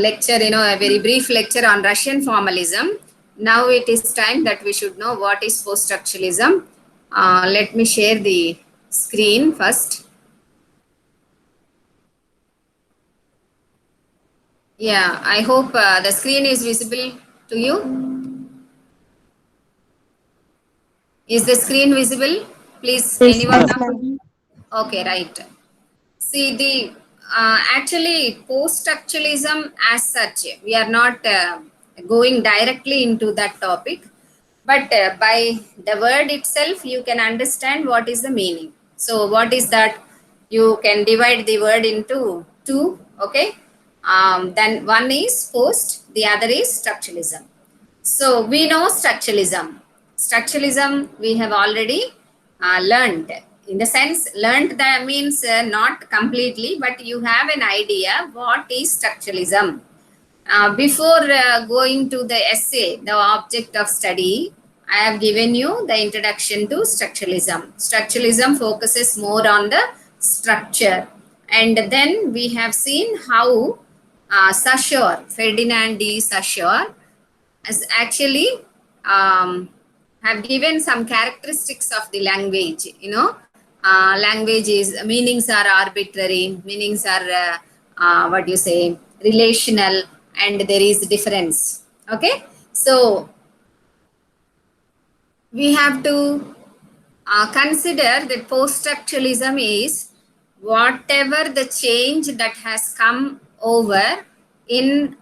lecture, a very brief lecture on Russian formalism. Now it is time that we should know what is post-structuralism. Let me share the screen first. Yeah, I hope the screen is visible to you. Is the screen visible? Please, Yes, anyone? ma'am. Okay, right. See, the actually post-structuralism as such, we are not going directly into that topic, but by the word itself, you can understand what is the meaning. So, what is that? You can divide the word into two, okay? Then one is post, the other is structuralism. So we know structuralism. Structuralism we have already learned. In the sense, learned that means not completely, but you have an idea what is structuralism. Before going to the essay, the object of study, I have given you the introduction to structuralism. Structuralism focuses more on the structure. And then we have seen how Saussure, Ferdinand de Saussure, as actually have given some characteristics of the language. Language is, meanings are arbitrary, meanings are what you say, relational, and there is difference. Okay, so we have to consider that post-structuralism is whatever the change that has come over in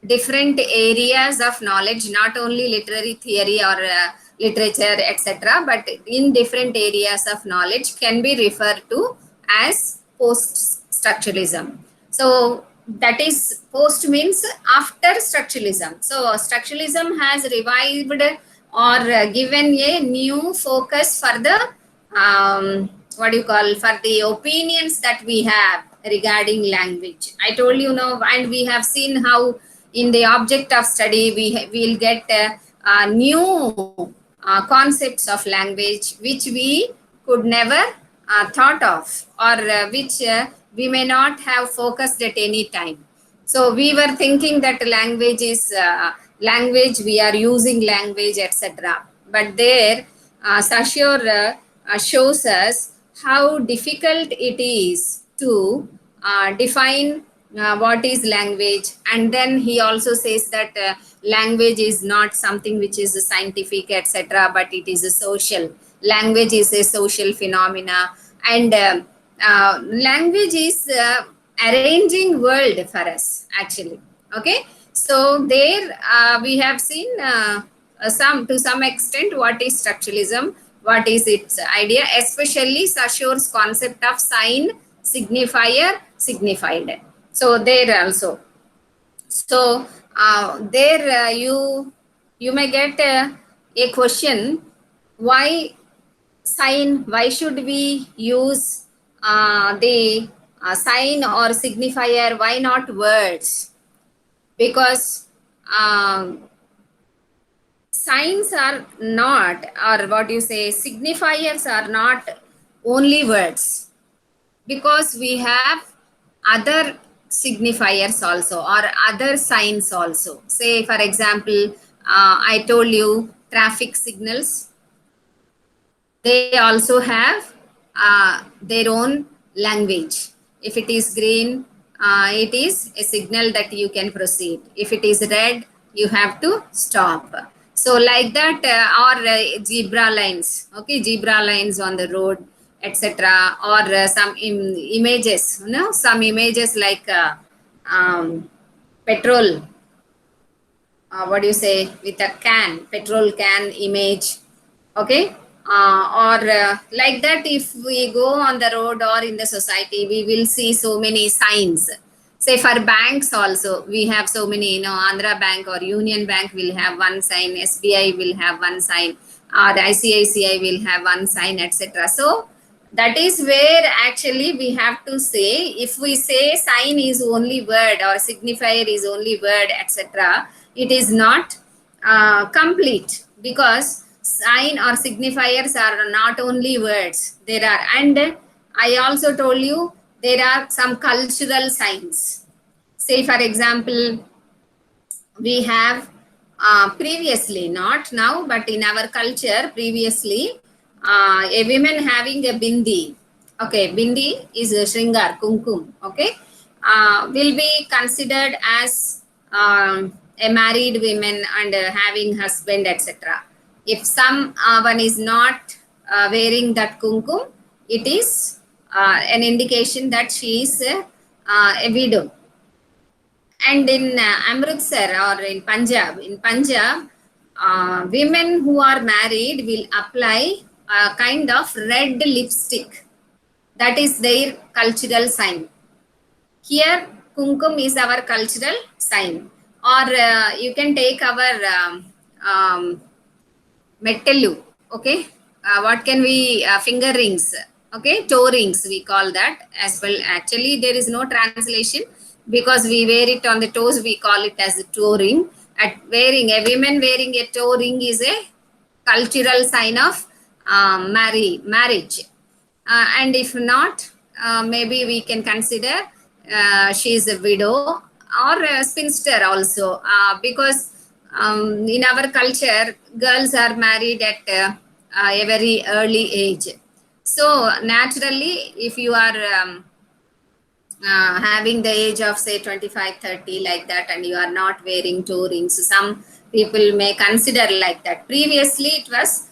different areas of knowledge, not only literary theory or literature, etc., but in different areas of knowledge can be referred to as post-structuralism. So that is, post means after structuralism. So structuralism has revived or given a new focus for the what do you call, for the opinions that we have regarding language. I told you now, and we have seen how in the object of study we will get new concepts of language which we could never thought of, or which we may not have focused at any time. So we were thinking that language is language, we are using language, etc. But there, Saussure shows us how difficult it is to define what is language. And then he also says that language is not something which is scientific, etc., but it is a social. Language is a social phenomena, and language is arranging world for us actually. Okay, so there we have seen some, to some extent, what is structuralism, what is its idea, especially Saussure's concept of sign, signifier, signified. So there also, so there you may get a question, why sign, why should we use the sign or signifier, why not words? Because signs are not, or what you say, signifiers are not only words, because we have other signifiers also, or other signs also. Say for example, I told you traffic signals, they also have their own language. If it is green, it is a signal that you can proceed. If it is red, you have to stop. So like that, or zebra lines, okay, zebra lines on the road, etc. Or some images, some images like petrol, what do you say, with a can, petrol can image. Okay, or like that, if we go on the road or in the society, we will see so many signs. Say for banks also, we have so many, Andhra Bank or Union Bank will have one sign, SBI will have one sign, or ICICI will have one sign, etc. So that is where actually we have to say, if we say sign is only word or signifier is only word, etc., it is not complete, because sign or signifiers are not only words, there are, and I also told you there are some cultural signs. Say, for example, we have previously, not now, but in our culture, previously, a woman having a bindi. Okay, bindi is a shringar, kumkum. Okay, will be considered as a married woman and having husband, etc. If some one is not wearing that kumkum, it is an indication that she is a widow. And in Amritsar or in Punjab, women who are married will apply a kind of red lipstick. That is their cultural sign. Here, kumkum is our cultural sign. Or you can take our metalu, okay? What can we, finger rings, okay? Toe rings, we call that as well. Actually, there is no translation because we wear it on the toes, we call it as a toe ring. At wearing, a woman wearing a toe ring is a cultural sign of marriage. And if not, maybe we can consider she is a widow or a spinster also, because in our culture, girls are married at a very early age. So naturally, if you are having the age of say 25, 30 like that, and you are not wearing toe rings, some people may consider like that. Previously, it was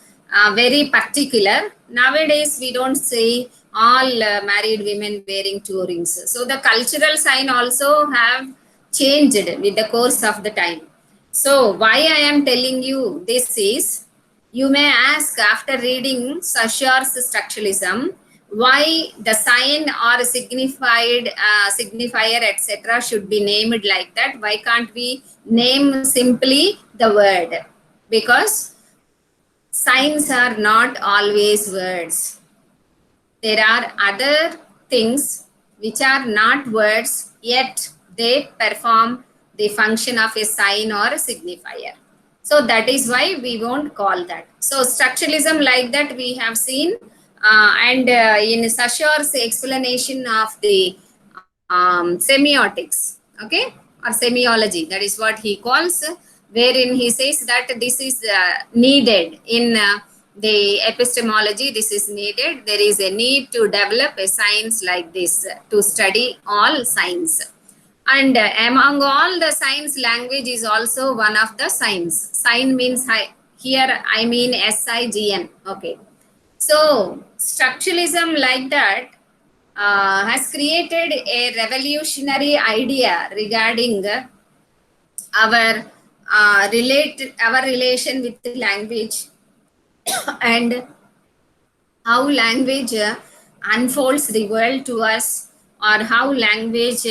very particular. Nowadays, we don't say all married women wearing toe rings. So the cultural sign also have changed with the course of the time. So why I am telling you this is, you may ask after reading Saussure's structuralism, why the sign or signified signifier etc. should be named like that. Why can't we name simply the word? Because signs are not always words. There are other things which are not words, yet they perform the function of a sign or a signifier. So that is why we won't call that. So structuralism like that we have seen, and in Saussure's explanation of the semiotics, okay, or semiology, that is what he calls, wherein he says that this is needed in the epistemology. This is needed. There is a need to develop a science like this to study all science. And among all the science, language is also one of the signs. Sign means here I mean SIGN. Okay. So structuralism like that has created a revolutionary idea regarding our relation with language and how language unfolds the world to us, or how language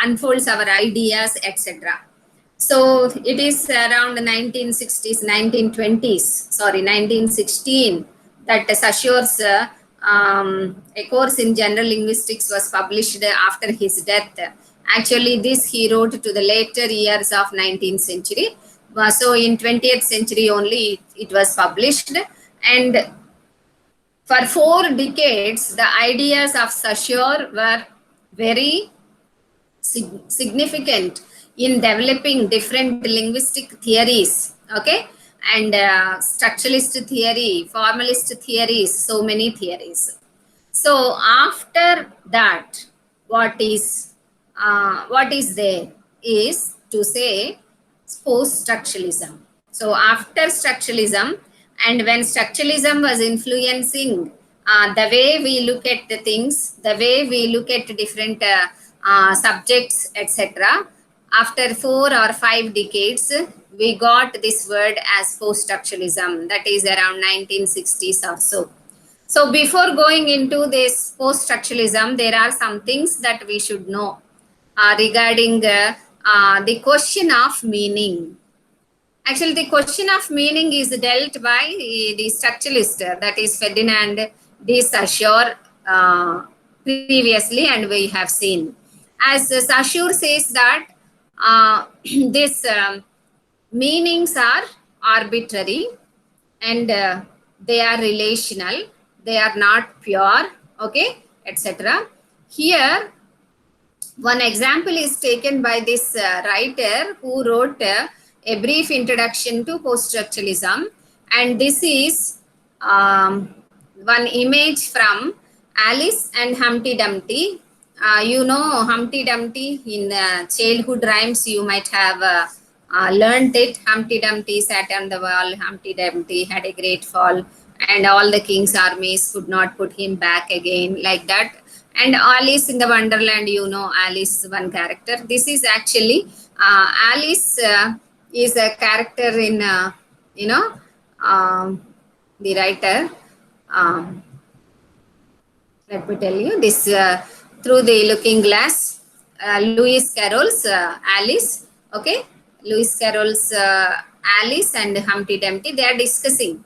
unfolds our ideas, etc. So it is around the 1960s, 1920s, sorry, 1916, that Saussure's a course in general linguistics was published after his death. Actually, this he wrote to the later years of 19th century. So in 20th century only it was published, and for 4 decades, the ideas of Saussure were very significant in developing different linguistic theories, okay, and structuralist theory, formalist theories, so many theories. So after that, what is there is to say post-structuralism. So after structuralism, and when structuralism was influencing the way we look at the things, the way we look at different subjects, etc. After 4 or 5 decades, we got this word as post-structuralism, that is around 1960s or so. So before going into this post-structuralism, there are some things that we should know regarding the question of meaning. Actually, the question of meaning is dealt by the structuralist, that is Ferdinand de Saussure, previously, and we have seen. As Saussure says that these meanings are arbitrary, and they are relational, they are not pure, okay, etc. here one example is taken by this writer who wrote a brief introduction to post-structuralism, and this is one image from Alice and Humpty Dumpty. You know Humpty Dumpty in childhood rhymes, you might have learned it. Humpty Dumpty sat on the wall, Humpty Dumpty had a great fall, and all the king's armies could not put him back again, like that. And Alice in the Wonderland, you know Alice, one character. This is actually Alice is a character in, you know, the writer. Let me tell you this through the looking glass, Lewis Carroll's Alice. Okay, Lewis Carroll's Alice and Humpty Dumpty, they are discussing,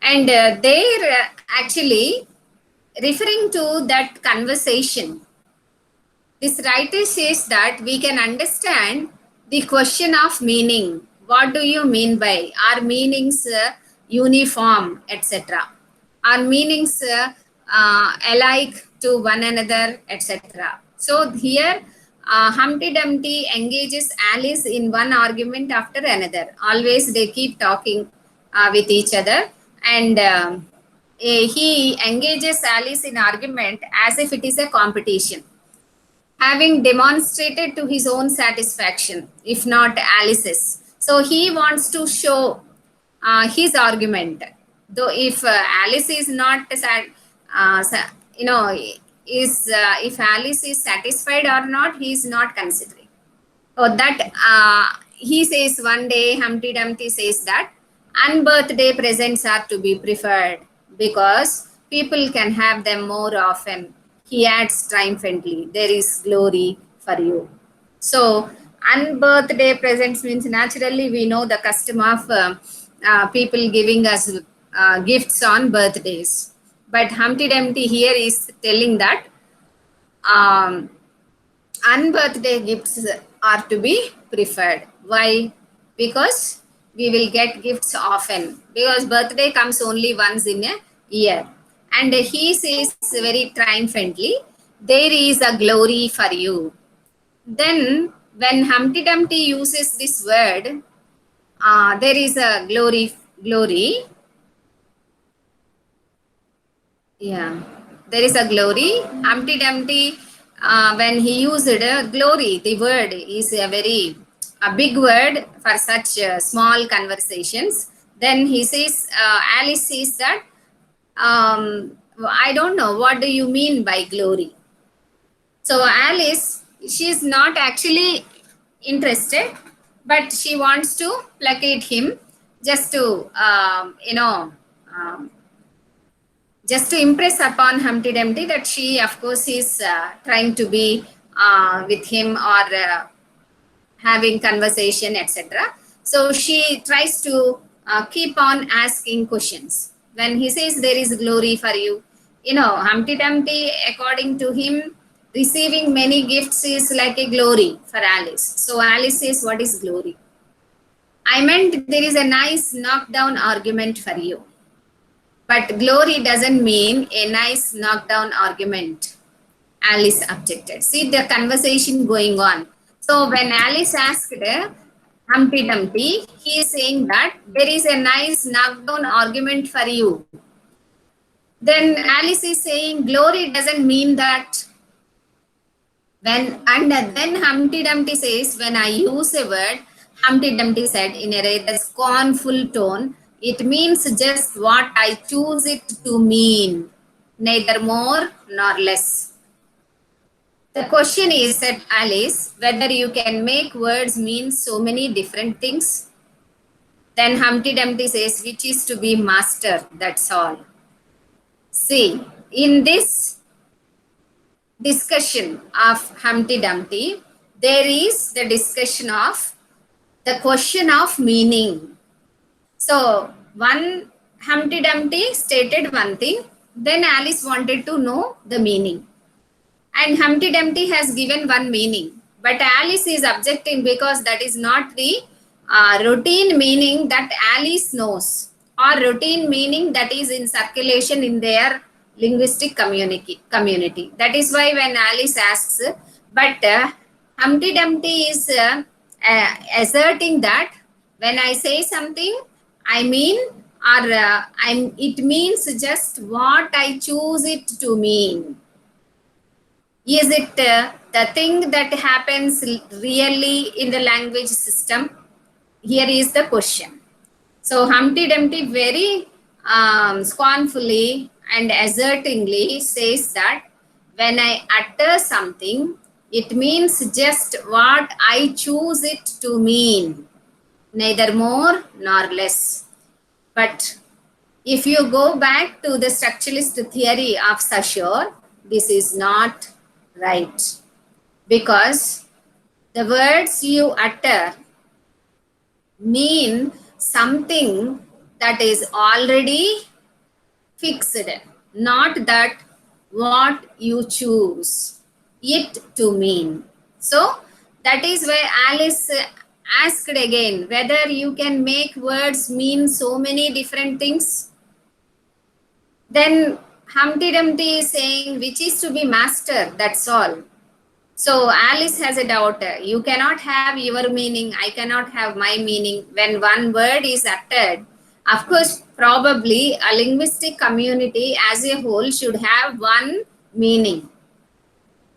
and they're actually referring to that conversation. This writer says that we can understand the question of meaning. What do you mean by? Are meanings uniform, etc.? Are meanings alike to one another, etc.? So here Humpty Dumpty engages Alice in one argument after another. Always they keep talking with each other, and he engages Alice in argument as if it is a competition, having demonstrated to his own satisfaction, if not Alice's. So he wants to show his argument. Though if Alice is not, you know, if Alice is satisfied or not, he is not considering. So that he says one day, Humpty Dumpty says that unbirthday presents are to be preferred because people can have them more often. He adds triumphantly, there is glory for you. So unbirthday presents means naturally we know the custom of people giving us gifts on birthdays. But Humpty Dumpty here is telling that unbirthday gifts are to be preferred. Why? Because we will get gifts often, because birthday comes only once in a year. And he says very triumphantly, there is a glory for you. Then when Humpty Dumpty uses this word, there is a glory. Yeah, there is a glory. Humpty Dumpty, when he used glory, the word is a big word for such small conversations. Then he says, Alice says that, I don't know, what do you mean by glory? So Alice, she is not actually interested, but she wants to placate him just to, just to impress upon Humpty Dumpty that she, of course, is trying to be with him or having conversation, etc. So she tries to keep on asking questions. When he says there is glory for you, you know, Humpty Dumpty, according to him, receiving many gifts is like a glory for Alice. So Alice says, what is glory? I meant there is a nice knockdown argument for you. But glory doesn't mean a nice knockdown argument, Alice objected. See the conversation going on. So when Alice asked Humpty Dumpty, he is saying that there is a nice knockdown argument for you. Then Alice is saying glory doesn't mean that. Then Humpty Dumpty says, when I use a word, Humpty Dumpty said in a rather scornful tone, it means just what I choose it to mean, neither more nor less. The question is, said Alice, whether you can make words mean so many different things. Then Humpty Dumpty says, which is to be master, that's all. See, in this discussion of Humpty Dumpty, there is the discussion of the question of meaning. So, one Humpty Dumpty stated one thing, then Alice wanted to know the meaning. And Humpty Dumpty has given one meaning, but Alice is objecting because that is not the routine meaning that Alice knows, or routine meaning that is in circulation in their linguistic community. That is why when Alice asks, but Humpty Dumpty is asserting that when I say something, I mean, or it means just what I choose it to mean. Is it the thing that happens really in the language system? Here is the question. So Humpty Dumpty very scornfully and assertingly says that when I utter something, it means just what I choose it to mean, neither more nor less. But if you go back to the structuralist theory of Saussure, this is not right, because the words you utter mean something that is already fixed, not that what you choose it to mean. So that is why Alice asked again whether you can make words mean so many different things. Then Humpty Dumpty is saying which is to be master, that's all. So Alice has a doubt. You cannot have your meaning, I cannot have my meaning. When one word is uttered, of course, probably a linguistic community as a whole should have one meaning.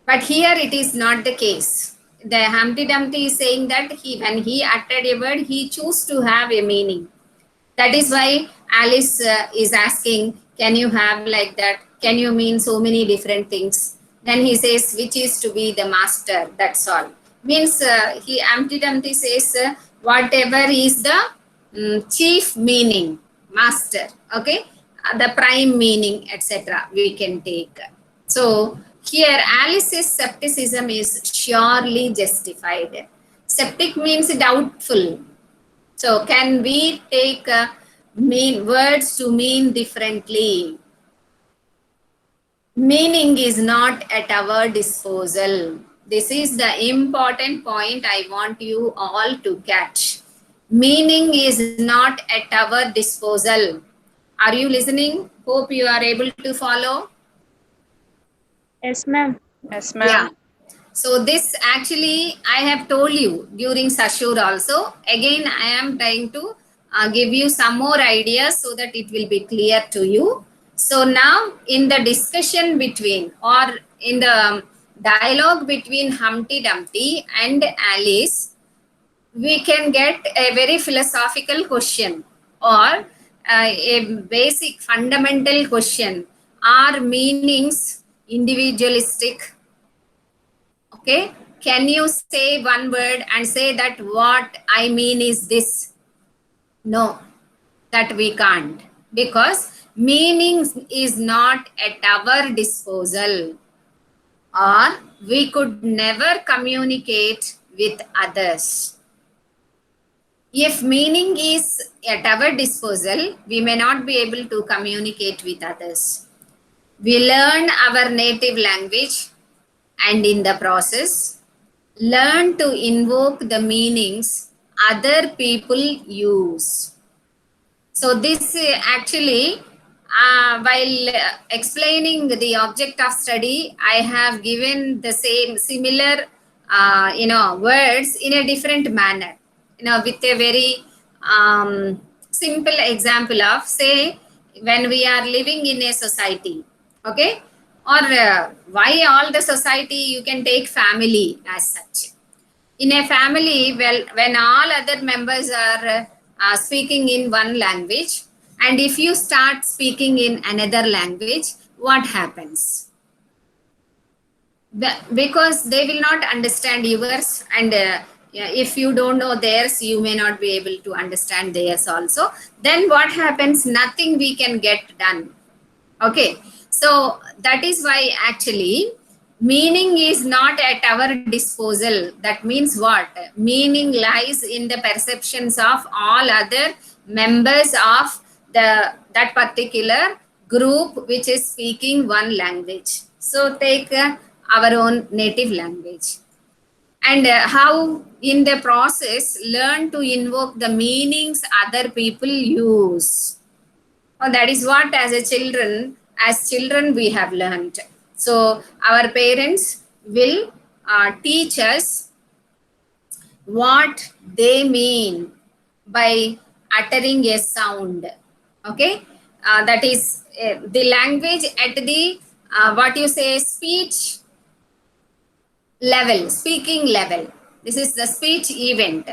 But here it is not the case. The Humpty Dumpty is saying that when he uttered a word, he chose to have a meaning. That is why Alice is asking, can you have like that? Can you mean so many different things? Then he says, which is to be the master, that's all. Means Humpty Dumpty says, whatever is the chief meaning, master, okay? The prime meaning, etc. we can take. So here Alice's skepticism is surely justified. Skeptic means doubtful. So can we take words to mean differently? Meaning is not at our disposal. This is the important point I want you all to catch. Meaning is not at our disposal. Are you listening? Hope you are able to follow. Yes, ma'am. Yes, ma'am. Yeah. So this actually I have told you during Saussure also. Again, I am trying to give you some more ideas so that it will be clear to you. So now in the discussion between or in the dialogue between Humpty Dumpty and Alice, we can get a very philosophical question or a basic fundamental question. Are meanings individualistic? Okay, can you say one word and say that what I mean is this? No, that we can't, because meaning is not at our disposal, or we could never communicate with others. If meaning is at our disposal, we may not be able to communicate with others. We learn our native language, and in the process, learn to invoke the meanings other people use. So this actually, while explaining the object of study, I have given the similar, words in a different manner, with a very simple example of, say, when we are living in a society, okay, or why all the society, you can take family as such. In a family, well, when all other members are speaking in one language, and if you start speaking in another language, what happens? Because they will not understand yours, and if you don't know theirs, you may not be able to understand theirs also. Then what happens? Nothing we can get done. Okay, so that is why actually meaning is not at our disposal. That means what? Meaning lies in the perceptions of all other members of that particular group which is speaking one language. So take our own native language. And how in the process learn to invoke the meanings other people use. That is what as a children as children we have learned. So our parents will teach us what they mean by uttering a sound. Okay, that is the language at the what you say speech level, speaking level. This is the speech event,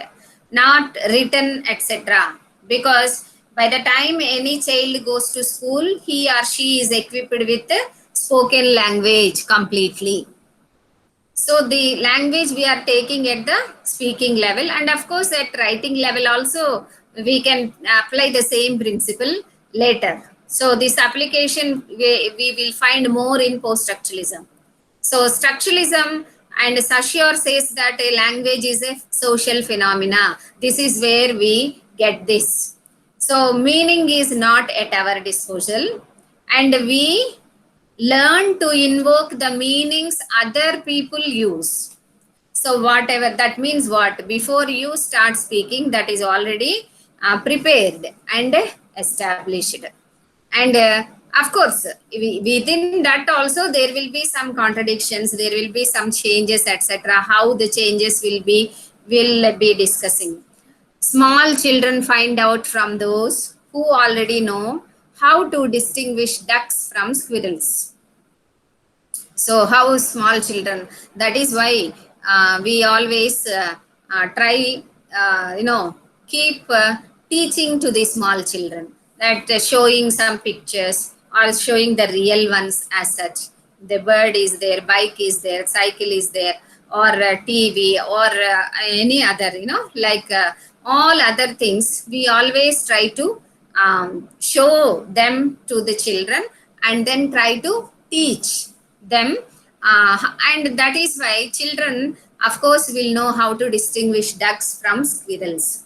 not written, etc. Because by the time any child goes to school, he or she is equipped with spoken language completely. So the language we are taking at the speaking level, and of course at writing level also we can apply the same principle later. So this application we will find more in post-structuralism. So structuralism and Saussure says that a language is a social phenomena. This is where we get this. So meaning is not at our disposal, and we learn to invoke the meanings other people use. So whatever that means, what before you start speaking, that is already prepared and established. And of course, within that also there will be some contradictions, there will be some changes, etc. How the changes will be discussing. Small children find out from those who already know how to distinguish ducks from squirrels. So how small children, that is why we always try, keep teaching to the small children, that showing some pictures or showing the real ones as such. The bird is there, bike is there, cycle is there, or TV, or any other, like all other things. We always try to show them to the children and then try to teach them, and that is why children of course will know how to distinguish ducks from squirrels.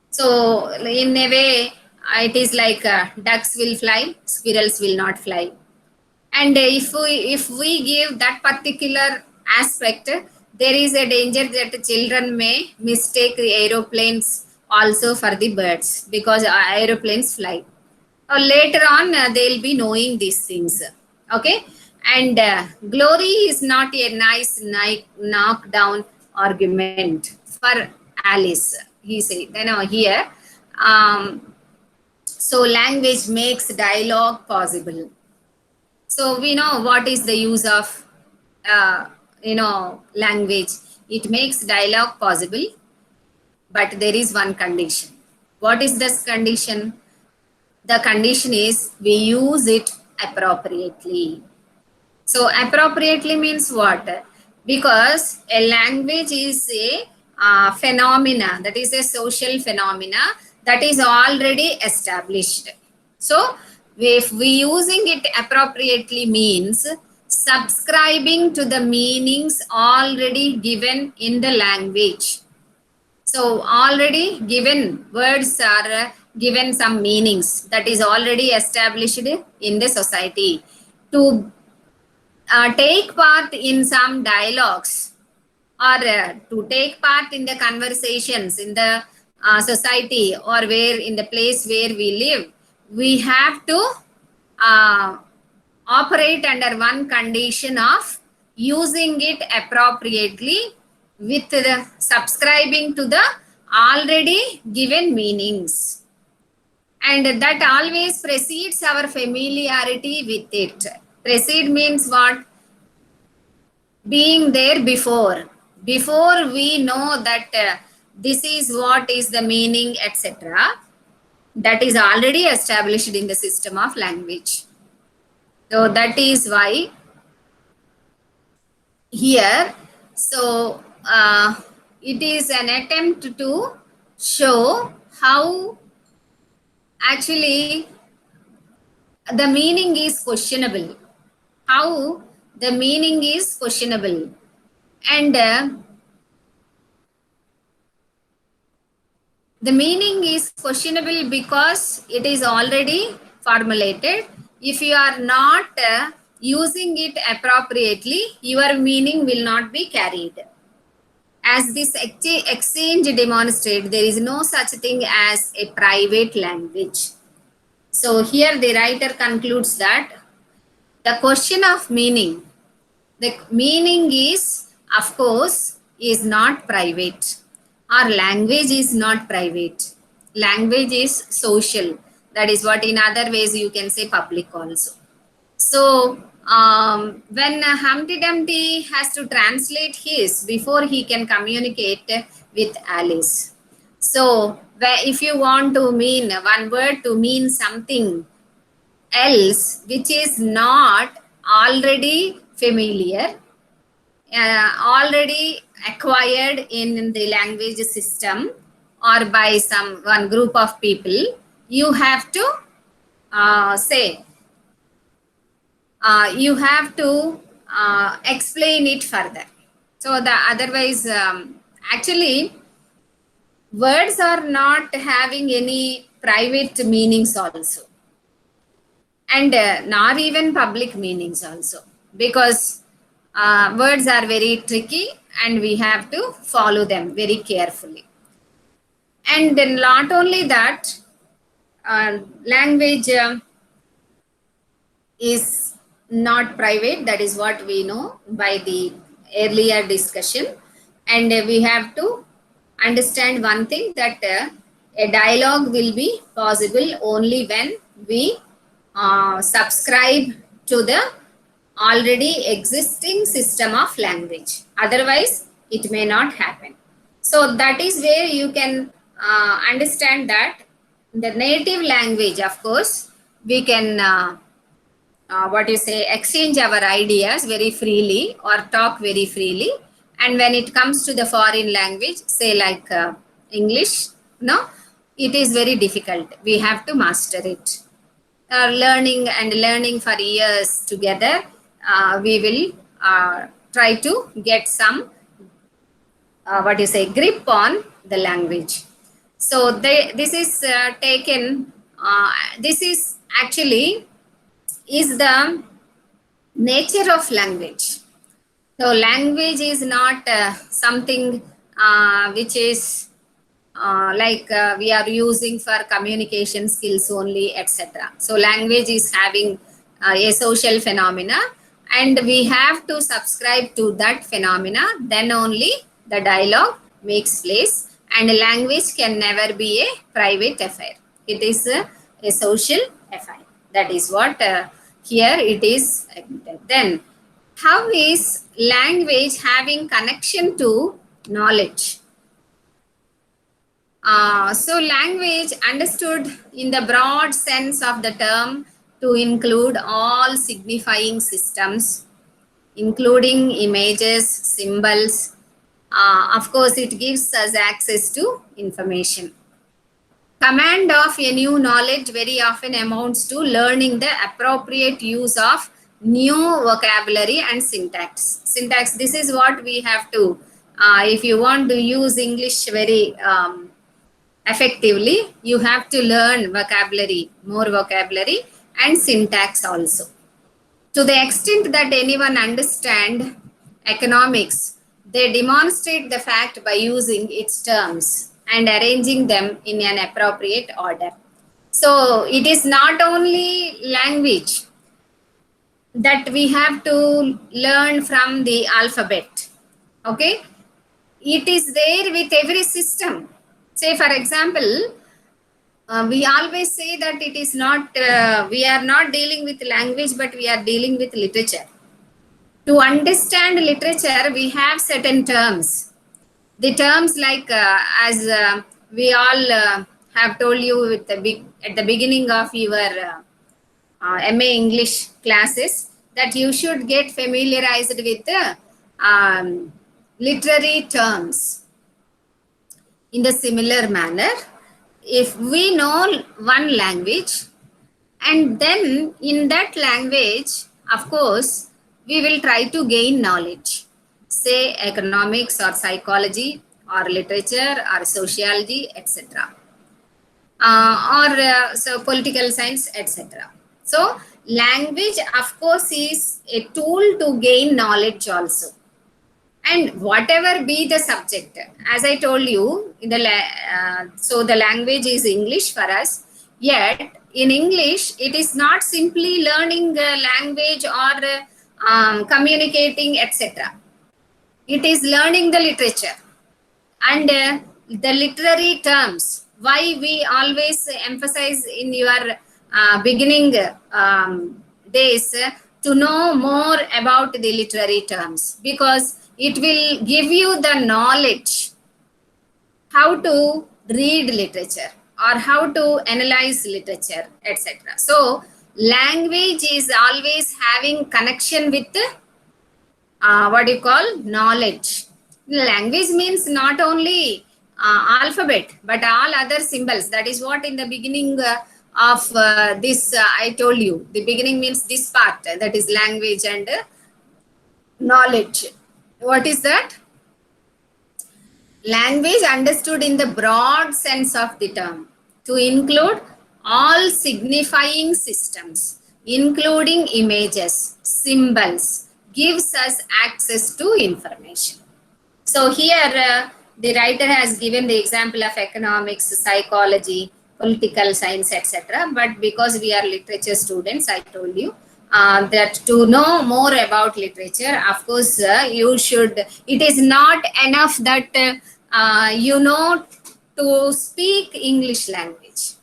So in a way it is like ducks will fly, squirrels will not fly. And if we give that particular aspect, there is a danger that children may mistake the aeroplanes also for the birds, because aeroplanes fly. Later on they'll be knowing these things. Okay, and glory is not a nice knockdown argument for Alice, he said. Here, so language makes dialogue possible. So we know what is the use of language. It makes dialogue possible, but there is one condition. What is this condition? The condition is we use it appropriately. So appropriately means what? Because a language is a phenomena, that is a social phenomena that is already established. So if we using it appropriately means subscribing to the meanings already given in the language. So already given words are given some meanings that is already established in the society. To take part in some dialogues, or to take part in the conversations in the society, or where in the place where we live, we have to operate under one condition of using it appropriately with the subscribing to the already given meanings. And that always precedes our familiarity with it. Precede means what? Being there before we know that this is what is the meaning, etc. That is already established in the system of language. So that is why here, so it is an attempt to show how actually the meaning is questionable, how the meaning is questionable. And the meaning is questionable because it is already formulated. If you are not using it appropriately, your meaning will not be carried. As this exchange demonstrates, there is no such thing as a private language. So here the writer concludes that the question of meaning. The meaning is, of course, is not private. Our language is not private. Language is social. That is what in other ways you can say public also. So when Humpty Dumpty has to translate his before he can communicate with Alice. So if you want to mean one word to mean something else which is not already familiar, already acquired in the language system or by some one group of people, you have to say, you have to explain it further. So the otherwise, actually, words are not having any private meanings also, and not even public meanings also, because words are very tricky and we have to follow them very carefully. And then not only that, language is not private. That is what we know by the earlier discussion. And we have to understand one thing, that a dialogue will be possible only when we subscribe to the already existing system of language. Otherwise, it may not happen. So that is where you can understand that the native language, of course, we can exchange our ideas very freely or talk very freely. And when it comes to the foreign language, say like English, no, it is very difficult. We have to master it. Learning for years together, we will try to get some grip on the language. So this is taken. This is actually is the nature of language. So language is not something which is we are using for communication skills only, etc. So language is having a social phenomena, and we have to subscribe to that phenomena. Then only the dialogue makes place, and language can never be a private affair. It is a social affair. That is what here it is admitted. Then, how is language having connection to knowledge? So language understood in the broad sense of the term to include all signifying systems, including images, symbols. Of course, it gives us access to information. Command of a new knowledge very often amounts to learning the appropriate use of new vocabulary and syntax. Syntax, this is what we have to, if you want to use English very effectively, you have to learn vocabulary, more vocabulary and syntax also. To the extent that anyone understand economics, they demonstrate the fact by using its terms and arranging them in an appropriate order. So it is not only language that we have to learn from the alphabet. Okay, it is there with every system. Say, for example, we always say that it is not, we are not dealing with language, but we are dealing with literature. To understand literature, we have certain terms. The terms like, as we all have told you at the beginning of your MA English classes, that you should get familiarized with the literary terms. In the similar manner, if we know one language, and then in that language, of course, we will try to gain knowledge, say economics or psychology or literature or sociology, etc. So political science, etc. So language, of course, is a tool to gain knowledge also. And whatever be the subject, as I told you, so the language is English for us, yet in English, it is not simply learning language or communicating, etc. It is learning the literature and the literary terms. Why we always emphasize in your beginning days to know more about the literary terms, because it will give you the knowledge how to read literature or how to analyze literature, etc. So language is always having connection with what you call knowledge. Language means not only alphabet but all other symbols. That is what in the beginning of this I told you. The beginning means this part, that is language and knowledge. What is that? Language understood in the broad sense of the term to include all signifying systems, including images, symbols, gives us access to information. So here the writer has given the example of economics, psychology, political science, etc. But because we are literature students, I told you that to know more about literature, of course, you should, it is not enough that you know to speak English language.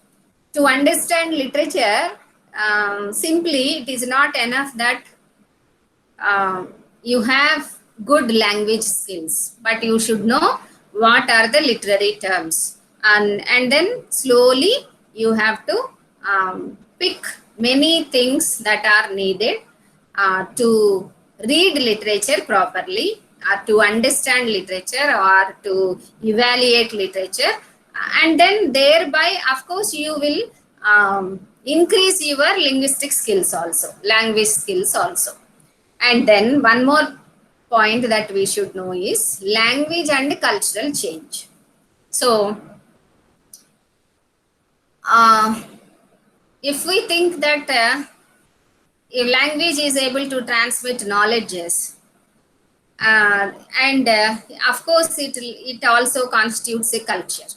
To understand literature, simply it is not enough that you have good language skills, but you should know what are the literary terms, and then slowly you have to pick many things that are needed to read literature properly, or to understand literature, or to evaluate literature, and then thereby of course you will increase your linguistic skills also, language skills also. And then one more point that we should know is language and cultural change. So, if we think that if language is able to transmit knowledges, and of course it also constitutes a culture.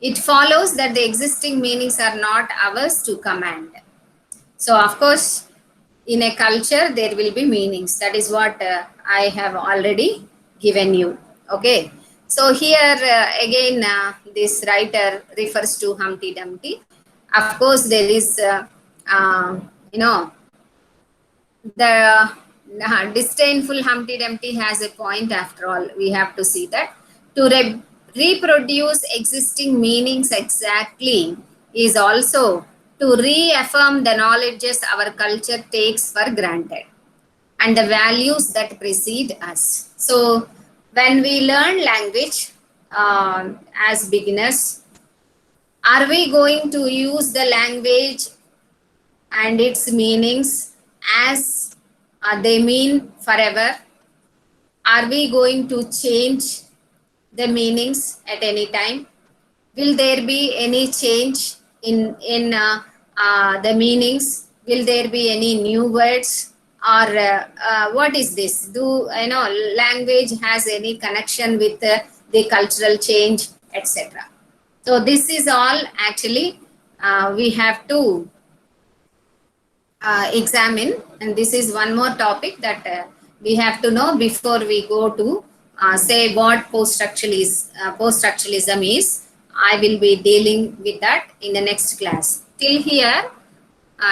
It follows that the existing meanings are not ours to command. So, of course, in a culture there will be meanings. That is what I have already given you. Okay, so here again this writer refers to Humpty Dumpty. Of course there is you know, the disdainful Humpty Dumpty has a point. After all, we have to see that to reproduce existing meanings exactly is also to reaffirm the knowledges our culture takes for granted and the values that precede us. So, when we learn language as beginners, are we going to use the language and its meanings as they mean forever? Are we going to change the meanings at any time? Will there be any change in the meanings? Will there be any new words, or what is this? Do you know language has any connection with the cultural change, etc.? So this is all actually we have to examine, and this is one more topic that we have to know before we go to say what post-structuralism is. I will be dealing with that in the next class. Till here,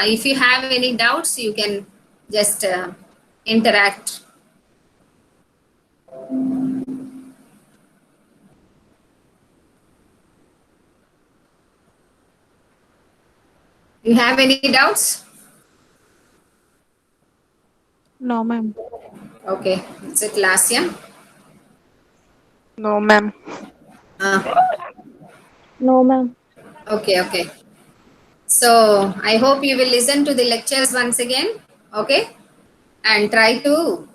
if you have any doubts, you can just interact. You have any doubts? No, ma'am. Okay, is it Lasya? No, ma'am. No, ma'am. Okay. So I hope you will listen to the lectures once again. Okay, and try to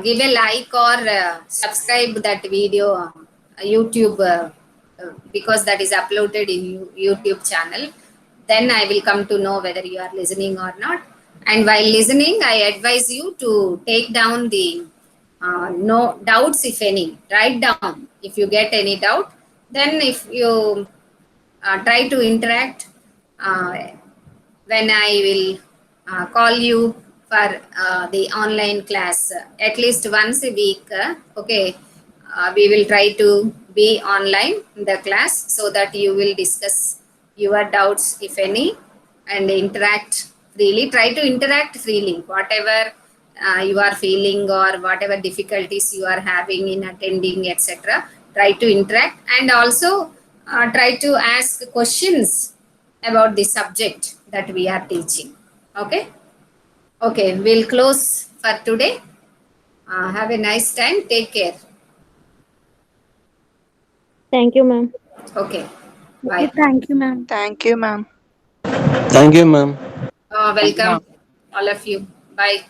give a like or subscribe that video YouTube because that is uploaded in YouTube channel. Then I will come to know whether you are listening or not. And while listening, I advise you to take down the no doubts, if any. Write down if you get any doubt. Then if you try to interact when I will call you for the online class at least once a week. Okay, we will try to be online in the class so that you will discuss your doubts, if any, and interact freely. Try to interact freely, whatever you are feeling or whatever difficulties you are having in attending, etc. Try to interact and also try to ask questions about the subject that we are teaching. Okay. Okay, we'll close for today. Have a nice time. Take care. Thank you, ma'am. Okay. Bye. Thank you, ma'am. Thank you, ma'am. Thank you, ma'am. Welcome, all of you. Bye.